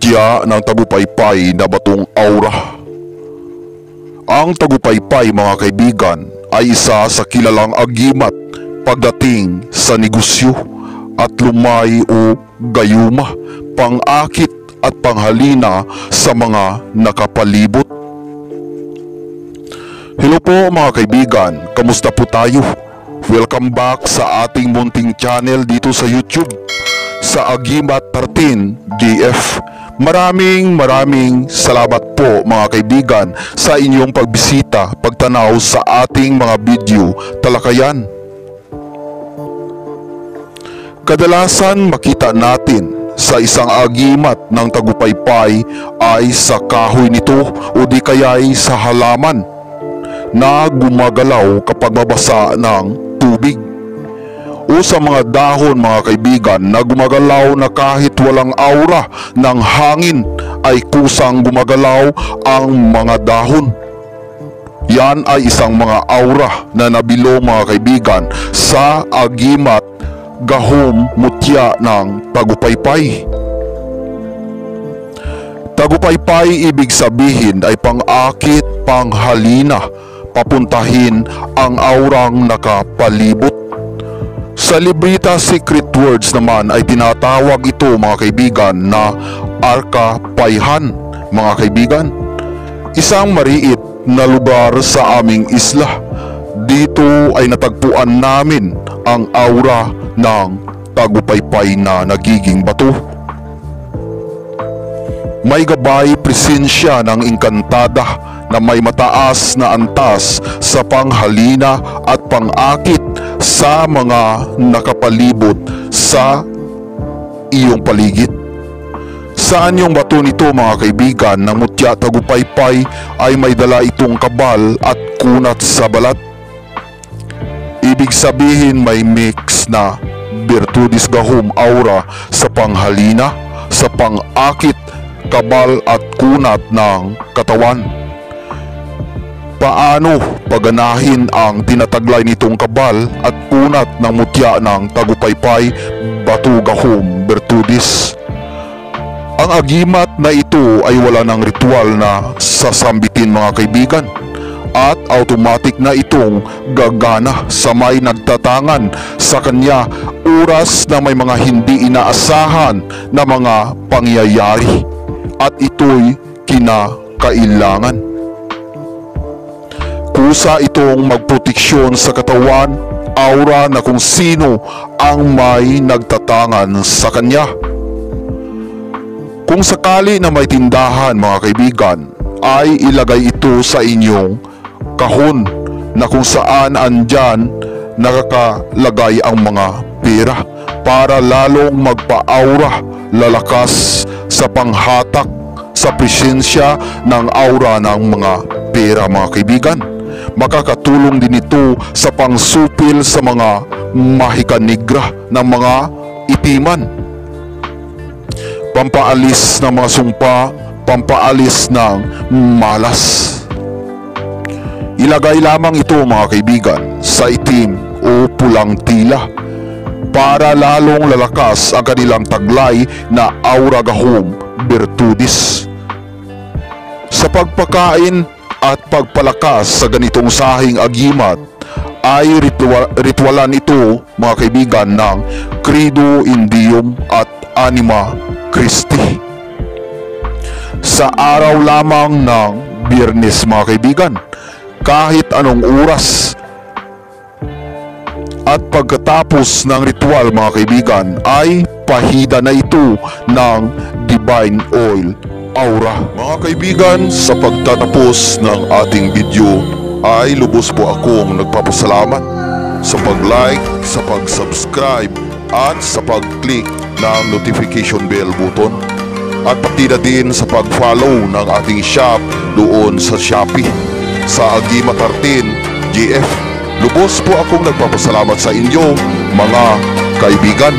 mutya ng tagupaypay na batong aura. Ang tagupaypay, mga kaibigan, ay isa sa kilalang agimat pagdating sa negosyo at lumay o gayuma, pang-akit at panghalina sa mga nakapalibot. Hello po mga kaibigan, kamusta po tayo? Welcome back sa ating munting channel dito sa YouTube, sa Agimat 13 GF. Maraming salamat po mga kaibigan sa inyong pagbisita, pagtanaw sa ating mga video talakayan. Kadalasan makita natin sa isang agimat ng tagupaypay ay sa kahoy nito o di kaya'y sa halaman na gumagalaw kapag mabasa ng tubig, o sa mga dahon mga kaibigan na gumagalaw na kahit walang aura ng hangin ay kusang gumagalaw ang mga dahon. Yan ay isang mga aura na nabilong mga kaibigan sa agimat gahom mutya ng tagupaypay. Tagupaypay ibig sabihin ay pang-akit, panghalina, papuntahin ang aurang nakapalibot. Sa librita Secret Words naman ay tinatawag ito mga kaibigan na Arkapayhan mga kaibigan. Isang mariit na lugar sa aming isla. Dito ay natagpuan namin ang aura ng tagupaypay na nagiging bato. May gabay presensya ng engkantada na may mataas na antas sa panghalina at pang-akit sa mga nakapalibot sa iyong paligid. Saan yung bato nito mga kaibigan ng mutya tagupaypay ay may dala itong kabal at kunat sa balat. Ibig sabihin may mix na virtudes gahom aura sa panghalina, sa pang-akit, kabal at kunat ng katawan. Paano paganahin ang tinataglay nitong kabal at kunat ng mutya ng tagupaypay, bato gahom virtudes? Ang agimat na ito ay wala ng ritual na sasambitin mga kaibigan, at automatic na itong gagana sa may nagtatangan sa kanya oras na may mga hindi inaasahan na mga pangyayari, at ito'y kinakailangan. Kusa itong magproteksyon sa katawan, aura na kung sino ang may nagtatangan sa kanya. Kung sakali na may tindahan mga kaibigan, ay ilagay ito sa inyong kahon na kung saan andyan nakakalagay ang mga pera para lalong magpa-aura, lalakas sa panghatak sa presensya ng aura ng mga pera mga kaibigan. Makakatulong din ito sa pangsupil sa mga mahika-negra ng mga itiman, pampaalis ng mga sumpa, pampaalis ng malas. Ilagay lamang ito mga kaibigan sa itim o pulang tila para lalong lalakas ang kanilang taglay na aura gahom virtudes. Sa pagpakain at pagpalakas sa ganitong sahing agimat ay ritualan ito mga kaibigan ng Credo Indium at Anima Christi. Sa araw lamang ng Biyernes mga kaibigan, kahit anong oras, at pagkatapos ng ritual mga kaibigan ay pahida na ito ng Divine Oil Aura. Mga kaibigan, sa pagtatapos ng ating video ay lubos po akong nagpapasalamat sa pag-like, sa pag-subscribe at sa pag-click ng notification bell button, at pati na din sa pag-follow ng ating shop doon sa Shopee sa Agimat 13 GF. Lubos po akong nagpapasalamat sa inyo mga kaibigan.